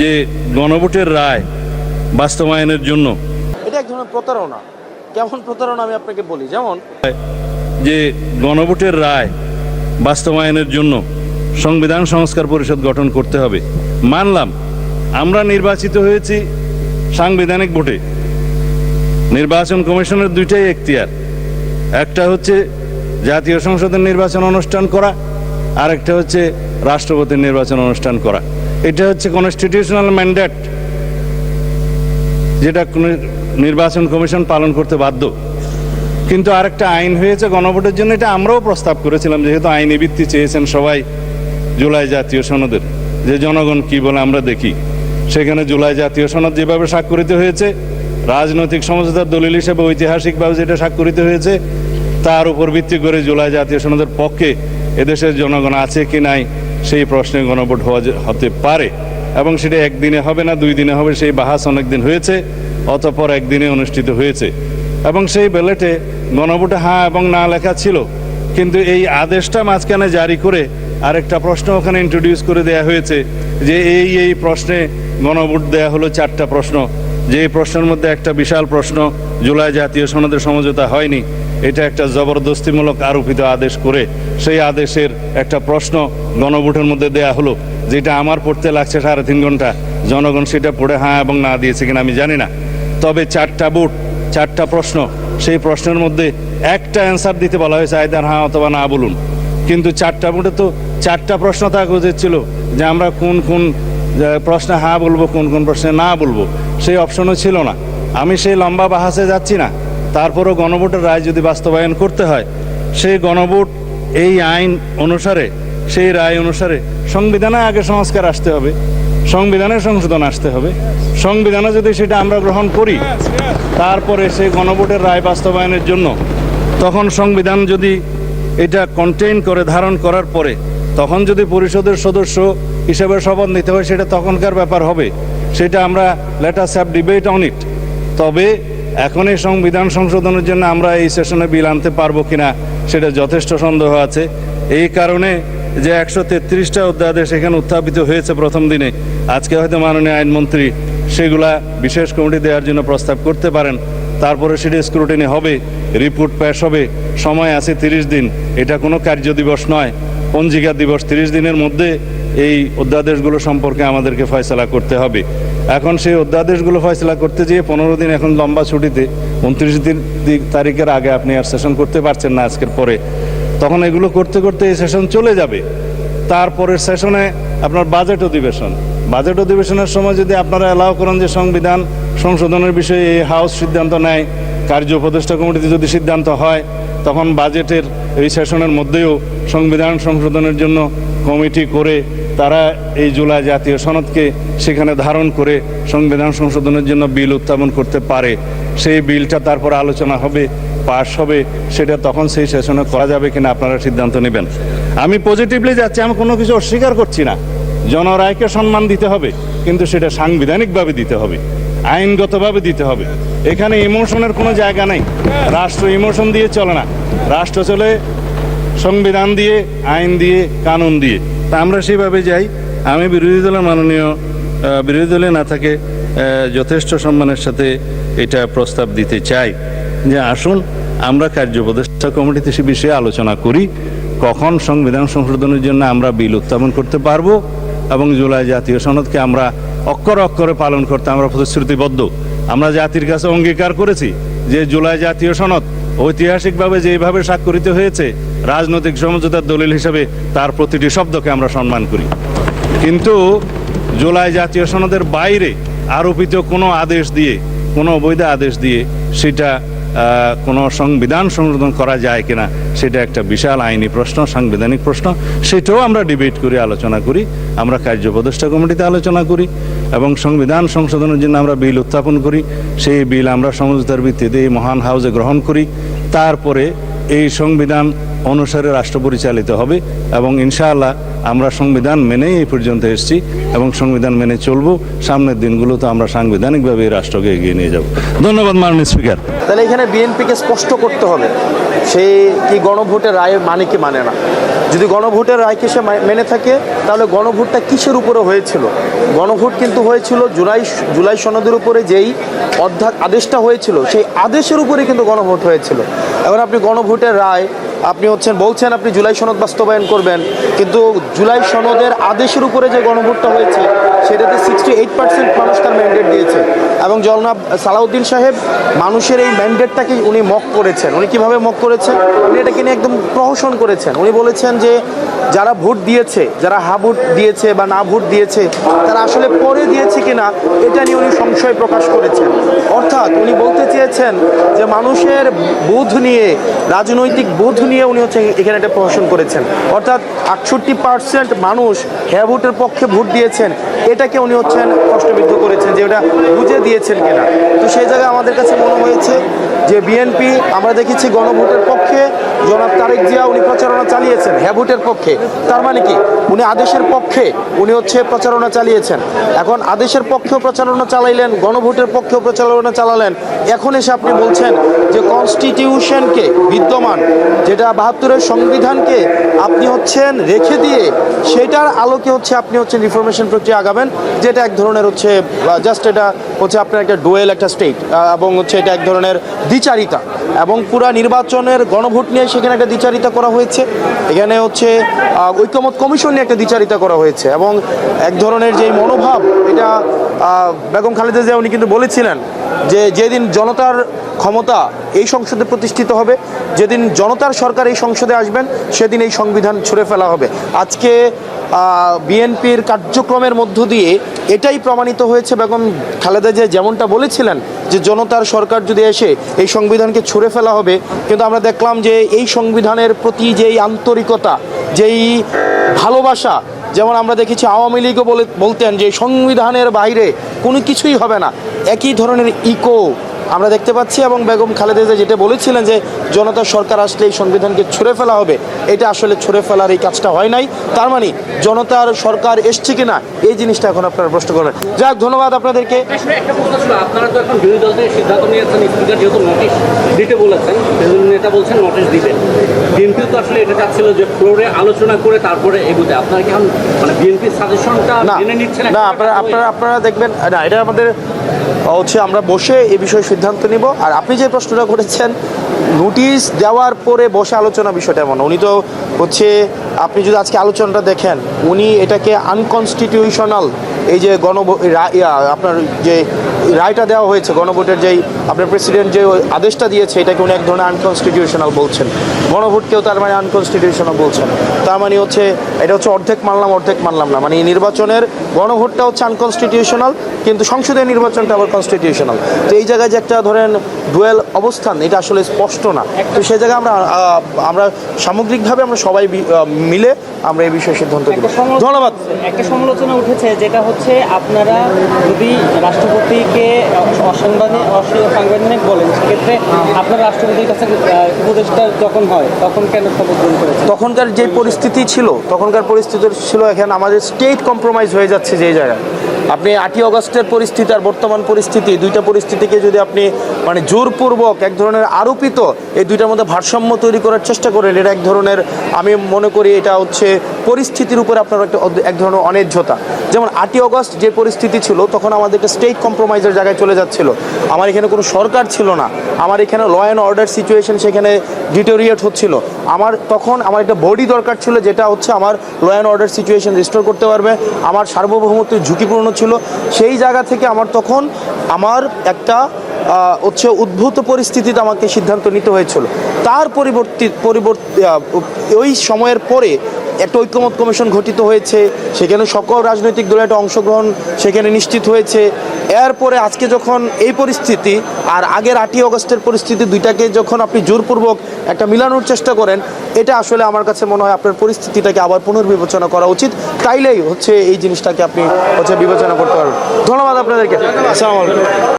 যে গণভোটের রায় বাস্তবায়নের জন্য এটা এক ধরনের প্রতারণা। কেমন প্রতারণা আমি আপনাকে বলি, যেমন যে গণভোটের রায় বাস্তবায়নের জন্য সংবিধান সংস্কার পরিষদ গঠন করতে হবে। মানলাম আমরা নির্বাচিত হয়েছি সাংবিধানিক ভোটে। নির্বাচন কমিশনের দুইটাই এখতিয়ার, একটা হচ্ছে জাতীয় সংসদের নির্বাচন অনুষ্ঠান করা, আর একটা হচ্ছে রাষ্ট্রপতির নির্বাচন অনুষ্ঠান করা। এটা হচ্ছে কনস্টিটিউশনাল ম্যান্ডেট, যেটা নির্বাচন কমিশন পালন করতে বাধ্য। কিন্তু আরেকটা আইন হয়েছে গণভোটের জন্য, এটা আমরাও প্রস্তাব করেছিলাম, যেহেতু আইনি ভিত্তি চেয়েছেন সবাই জুলাই জাতীয় সনদের, যে জনগণ কি বলে আমরা দেখি। সেখানে জুলাই জাতীয় সনদ যেভাবে স্বাক্ষরিত হয়েছে, রাজনৈতিক সমঝোতার দলিল হিসেবে ঐতিহাসিকভাবে যেটা স্বাক্ষরিত হয়েছে, তার উপর ভিত্তি করে জুলাই জাতীয় সনদের পক্ষে এদেশের জনগণ আছে কি নাই সেই প্রশ্নে গণভোট হতে পারে। এবং সেটা একদিনে হবে না, 2 দিনে হবে, সেই বাহাস অনেকদিন হয়েছে, অতঃপর একদিনে অনুষ্ঠিত হয়েছে। এবং সেই ব্যালটে গণভোটে হ্যাঁ এবং না লেখা ছিল, কিন্তু এই আদেশটা মাঝখানে জারি করে আরেকটা প্রশ্ন ওখানে ইন্ট্রোডিউস করে দেয়া হয়েছে, যে এই প্রশ্নে গণভোট দেয়া হলো 4টা প্রশ্ন, যে প্রশ্নের মধ্যে একটা বিশাল প্রশ্ন জুলাই জাতীয় সনদের সমঝোতা হয়নি, এটা একটা জবরদস্তিমূলক আরোপিত আদেশ করে সেই আদেশের একটা প্রশ্ন গণভোটের মধ্যে দেয়া হলো, যেটা আমার পড়তে লাগছে 3.5 ঘন্টা। জনগণ সেটা পড়ে হ্যাঁ এবং না দিয়েছে কিনা আমি জানি না। তবে 4টা ভোট, 4টা প্রশ্ন, সেই প্রশ্নের মধ্যে একটা অ্যান্সার দিতে বলা হয়েছে, আইদার হ্যাঁ অথবা না বলুন। কিন্তু 4টা ভোটে তো 4টা প্রশ্ন থাকা উচিত ছিল, যে আমরা কোন কোন প্রশ্নে হ্যাঁ বলবো, কোন কোন প্রশ্নে না বলবো, সেই অপশনও ছিল না। আমি সেই লম্বা বাহাসে যাচ্ছি না। তারপরও গণভোটের রায় যদি বাস্তবায়ন করতে হয়, সেই গণভোট এই আইন অনুসারে, সেই রায় অনুসারে সংবিধানে আগে সংস্কার আসতে হবে, সংবিধানে সংশোধন আসতে হবে। সংবিধানে যদি সেটা আমরা গ্রহণ করি, তারপরে সেই গণভোটের রায় বাস্তবায়নের জন্য তখন সংবিধান যদি এটা কন্টেইন করে, ধারণ করার পরে তখন যদি পরিষদের সদস্য হিসেবে শপথ নিতে হয়, সেটা তখনকার ব্যাপার হবে। সেটা আমরা let us have debate on it. তবে এখন এই সংবিধান সংশোধনের জন্য আমরা এই সেশনে বিল আনতে পারবো কিনা সেটা যথেষ্ট সন্দেহ আছে। এই কারণে যে 133টা অধ্যাদেশ এখানে উত্থাপিত হয়েছে প্রথম দিনে, আজকে হয়তো মাননীয় আইনমন্ত্রী সেগুলা বিশেষ কমিটি দেওয়ার জন্য প্রস্তাব করতে পারেন। তারপরে সেটা স্ক্রুটিনি হবে, রিপোর্ট পেশ হবে, সময় আছে 30 দিন। এটা কোনো কার্য দিবস নয়, পঞ্জিকা দিবস। 30 দিনের মধ্যে এই অধ্যাদেশগুলো সম্পর্কে আমাদেরকে ফয়সলা করতে হবে। এখন সেই অধ্যাদেশগুলো ফয়সলা করতে যেয়ে 15 দিন এখন লম্বা ছুটিতে, 29 তারিখের আগে আপনি আর সেশন করতে পারছেন না আজকের পরে। তখন এগুলো করতে করতে এই সেশন চলে যাবে। তারপরের সেশনে আপনার বাজেট অধিবেশন। বাজেট অধিবেশনের সময় যদি আপনারা অ্যালাউ করেন যে সংবিধান সংশোধনের বিষয়ে এই হাউস সিদ্ধান্ত নেয়, কার্য উপদেষ্টা কমিটিতে যদি সিদ্ধান্ত হয়, তখন বাজেটের এই সেশনের মধ্যেও সংবিধান সংশোধনের জন্য কমিটি করে তারা এই জুলাই জাতীয় সনদকে সেখানে ধারণ করে সংবিধান সংশোধনের জন্য বিল উত্থাপন করতে পারে। সেই বিলটা তারপর আলোচনা হবে, পাস হবে, সেটা তখন সেই সেশনে করা যাবে কিনা আপনারা সিদ্ধান্ত নেবেন। আমি পজিটিভলি যাচ্ছি, আমি কোনো কিছু অস্বীকার করছি না। জনরায়কে সম্মান দিতে হবে, কিন্তু সেটা সাংবিধানিকভাবে দিতে হবে, আইনগতভাবে দিতে হবে। এখানে ইমোশনের কোনো জায়গা নেই। রাষ্ট্র ইমোশন দিয়ে চলে না, রাষ্ট্র চলে সংবিধান দিয়ে, আইন দিয়ে, কানুন দিয়ে। তা আমরা সেইভাবে যাই। আমি বিরোধী দলে না থাকে যথেষ্ট সম্মানের সাথে এটা প্রস্তাব দিতে চাই যে আসুন আমরা কার্য উপদেষ্টা কমিটিতে সে বিষয়ে আলোচনা করি, কখন সংবিধান সংশোধনের জন্য আমরা বিল উত্থাপন করতে পারবো এবং জুলাই জাতীয় সনদকে আমরা অক্ষরে অক্ষরে পালন করতে আমরা প্রতিশ্রুতিবদ্ধ। আমরা জাতির কাছে অঙ্গীকার করেছি যে জুলাই জাতীয় সনদ ঐতিহাসিকভাবে যেভাবে স্বাক্ষরিত হয়েছে, রাজনৈতিক সমঝোতার দলিল হিসেবে তার প্রতিটি শব্দকে আমরা সম্মান করি। কিন্তু জুলাই জাতীয় সনদের বাইরে আরোপিত কোনো আদেশ দিয়ে, কোনো অবৈধ আদেশ দিয়ে সেটা কোনো সংবিধান সংশোধন করা যায় কিনা, সেটা একটা বিশাল আইনি প্রশ্ন, সাংবিধানিক প্রশ্ন। সেটাও আমরা ডিবেট করি, আলোচনা করি, আমরা কার্য উপদেষ্টা কমিটিতে আলোচনা করি এবং সংবিধান সংশোধনের জন্য আমরা বিল উত্থাপন করি। সেই বিল আমরা সমঝোতার ভিত্তিতে এই মহান হাউসে গ্রহণ করি। তারপরে এই সংবিধান অনুসারে রাষ্ট্র পরিচালিত হবে এবং ইনশাআল্লাহ আমরা সংবিধান মেনেই এই পর্যন্ত এসেছি এবং সংবিধান মেনে চলবো। সামনের দিনগুলোতে আমরা সাংবিধানিকভাবে এই রাষ্ট্রকে এগিয়ে নিয়ে যাব। ধন্যবাদ মাননীয় স্পিকার। তাহলে এখানে বিএনপিকে স্পষ্ট করতে হবে সে কি গণভোটের রায়ের মানে কি মানে না? যদি গণভোটের রায়কে সে মেনে থাকে, তাহলে গণভোটটা কিসের উপরে হয়েছিল? গণভোট কিন্তু হয়েছিল জুলাই সনদের উপরে যেই আদেশটা হয়েছিল, সেই আদেশের উপরে কিন্তু গণভোট হয়েছিল। এখন আপনি গণভোটের রায় আপনি বলছেন আপনি জুলাই সনদ বাস্তবায়ন করবেন, কিন্তু জুলাই সনদের আদেশের উপরে যে গণভোটটা হয়েছে সেটাতে 68% মানুষ তার ম্যান্ডেট দিয়েছে। এবং জনাব সালাউদ্দিন সাহেব মানুষের এই ম্যান্ডেটটাকে উনি মক করেছেন। উনি কীভাবে মক করেছেন? উনি এটাকে নিয়ে একদম প্রহসন করেছেন। উনি বলেছেন যে যারা ভোট দিয়েছে, যারা হা ভোট দিয়েছে বা না ভোট দিয়েছে, তারা আসলে পরে দিয়েছে কিনা এটা নিয়ে উনি সংশয় প্রকাশ করেছেন। অর্থাৎ উনি বলতে চেয়েছেন যে মানুষের বোধ নিয়ে, রাজনৈতিক বোধ নিয়ে উনি এখানে একটা প্রহসন করেছেন। অর্থাৎ 68% মানুষ হ্যাঁ ভোটের পক্ষে ভোট দিয়েছেন, এটাকে উনি প্রশ্নবিদ্ধ করেছেন যে ওটা বুঝে দিয়েছেন কিনা। তো সেই জায়গায় আমাদের কাছে মনে হয়েছে যে বিএনপি, আমরা দেখেছি গণভোটের পক্ষে জনাব তারেক জিয়া উনি প্রচারণা চালিয়েছেন হ্যাঁ ভোটের পক্ষে। তার মানে কি উনি আদেশের পক্ষে উনি প্রচারণা চালিয়েছেন। এখন আদেশের পক্ষেও প্রচারণা চালাইলেন, গণভোটের পক্ষেও প্রচারণা চালালেন। এখন এসে আপনি বলছেন যে কনস্টিটিউশনকে, বিদ্যমান যেটা 72-এর সংবিধানকে আপনি রেখে দিয়ে সেটার আলোকে আপনি রিফরমেশন প্রক্রিয়া আগাবেন, যেটা এক ধরনের জাস্ট এটা আপনার একটা ডুয়েল একটা স্টেট, এবং এটা এক ধরনের দ্বিচারিতা। এবং পুরা নির্বাচনের গণভোট নিয়ে সেখানে একটা দ্বিচারিতা করা হয়েছে। এখানে ঐকমত্য কমিশন নিয়ে একটা দ্বিচারিতা করা হয়েছে। এবং এক ধরনের যে মনোভাব, এটা বেগম খালেদা জিয়া উনি কিন্তু বলেছিলেন যে যেদিন জনতার ক্ষমতা এই সংসদে প্রতিষ্ঠিত হবে, যেদিন জনতার সরকার এই সংসদে আসবেন, সেদিন এই সংবিধান ছুঁড়ে ফেলা হবে। আজকে বিএনপির কার্যক্রমের মধ্য দিয়ে এটাই প্রমাণিত হয়েছে। বেগম খালেদা জিয়া যেমনটা বলেছিলেন যে জনতার সরকার যদি এসে এই সংবিধানকে ছুঁড়ে ফেলা হবে, কিন্তু আমরা দেখলাম যে এই সংবিধানের প্রতি যেই আন্তরিকতা, যেই ভালোবাসা, যেমন আমরা দেখেছি আওয়ামী লীগও বলতেন যে সংবিধানের বাইরে কোনো কিছুই হবে না, একই ধরনের ইকো আমরা দেখতে পাচ্ছি। এবং বেগম খালেদা জিয়া যেটা বলেছিলেন যে জনতার সরকার আসলে এই সংবিধানকে ছুঁড়ে ফেলা হবে, এটা আসলে ছুঁড়ে ফেলার এই কাজটা হয় নাই। তার মানে জনতার সরকার এসছে কিনা এই জিনিসটা এখন আপনারা প্রশ্ন করবেন। যাক, ধন্যবাদ আপনাদেরকে। একটা প্রশ্ন ছিল, আপনারা তো এখন বিরোধী দল থেকে সিদ্ধান্ত নিয়েছেন, স্পিকার যেহেতু নোটিশ দিতে বলেছেন, নেতা বলছেন নোটিশ দিবেন। বিএনপি তো আসলে এটা চাচ্ছিল যে ফ্লোরে আলোচনা করে তারপরে এগোতে। আপনারা কি এখন বিএনপির সাজেশনটা মেনে নিচ্ছেন? না, আপনারা দেখবেন না, এটা আমাদের আমরা বসে এই বিষয়ে সিদ্ধান্ত নিব। আর আপনি যে প্রশ্নটা করেছেন, নোটিশ দেওয়ার পরে বসে আলোচনা, বিষয়টা এমন উনি তো আপনি যদি আজকে আলোচনাটা দেখেন, উনি এটাকে আনকনস্টিটিউশনাল, এই যে আপনার যে রায়টা দেওয়া হয়েছে গণভোটের, যেই আপনার প্রেসিডেন্ট যে আদেশটা দিয়েছে, এটাকে উনি এক ধরনের আনকনস্টিটিউশনাল বলছেন। গণভোটকেও তার মানে আনকনস্টিটিউশনাল বলছেন। তার মানে এটা অর্ধেক মানলাম অর্ধেক মানলাম না। মানে এই নির্বাচনের গণভোটটা আনকনস্টিটিউশনাল, কিন্তু সংসদীয় নির্বাচনটা আবার কনস্টিটিউশনাল। তো এই জায়গায় যে একটা ধরেন ডুয়েল অবস্থান, এটা আসলে স্পষ্ট না। তো সেই জায়গায় আমরা সামগ্রিকভাবে আমরা সবাই মিলে আমরা এই বিষয়ে সিদ্ধান্ত নেব। ধন্যবাদ। একটা সমালোচনা উঠেছে, যেটা আপনারা যদি রাষ্ট্রপতিকে অসাংবিধানিক বলেন, সেক্ষেত্রে আপনার রাষ্ট্রপতির কাছে উপদেষ্টা যখন হয় তখন কেন শপথ গ্রহণ করেছে? তখনকার যে পরিস্থিতি ছিল এখানে আমাদের স্টেট কম্প্রোমাইজ হয়ে যাচ্ছে। যে জায়গায় আপনি 8ই অগস্টের পরিস্থিতি আর বর্তমান পরিস্থিতি, দুইটা পরিস্থিতিকে যদি আপনি জোরপূর্বক এক ধরনের আরোপিত এই দুইটার মধ্যে ভারসাম্য তৈরি করার চেষ্টা করেন, এটা এক ধরনের, আমি মনে করি এটা পরিস্থিতির উপরে আপনার এক ধরনের অন্যায্যতা। যেমন 8ই অগস্ট যে পরিস্থিতি ছিল, তখন আমাদের একটা স্টেট কম্প্রোমাইজের জায়গায় চলে যাচ্ছিল। আমার এখানে কোনো সরকার ছিল না, আমার এখানে ল অ্যান্ড অর্ডার সিচুয়েশন সেখানে ডিটোরিয়েট হচ্ছিল। তখন আমার একটা বডি দরকার ছিল, যেটা আমার law and order situation restore করতে পারবে। আমার সার্বভৌমত্ব ঝুঁকিপূর্ণ ছিল। সেই জায়গা থেকে আমার একটা উদ্ভূত পরিস্থিতিতে আমাকে সিদ্ধান্ত নিতে হয়েছিল। তার পরিবর্তে ওই সময়ের পরে একটা ঐকমত্য কমিশন গঠিত হয়েছে, সেখানে সকল রাজনৈতিক দলের একটা অংশগ্রহণ সেখানে নিশ্চিত হয়েছে। এরপরে আজকে যখন এই পরিস্থিতি আর আগের 8ই অগস্টের পরিস্থিতি, দুইটাকে যখন আপনি জোরপূর্বক একটা মিলানোর চেষ্টা করেন, এটা আসলে আমার কাছে মনে হয় আপনার পরিস্থিতিটাকে আবার পুনর্বিবেচনা করা উচিত। তাইলেই এই জিনিসটাকে আপনি বিবেচনা করতে পারবেন। ধন্যবাদ আপনাদেরকে। আসসালামু আলাইকুম।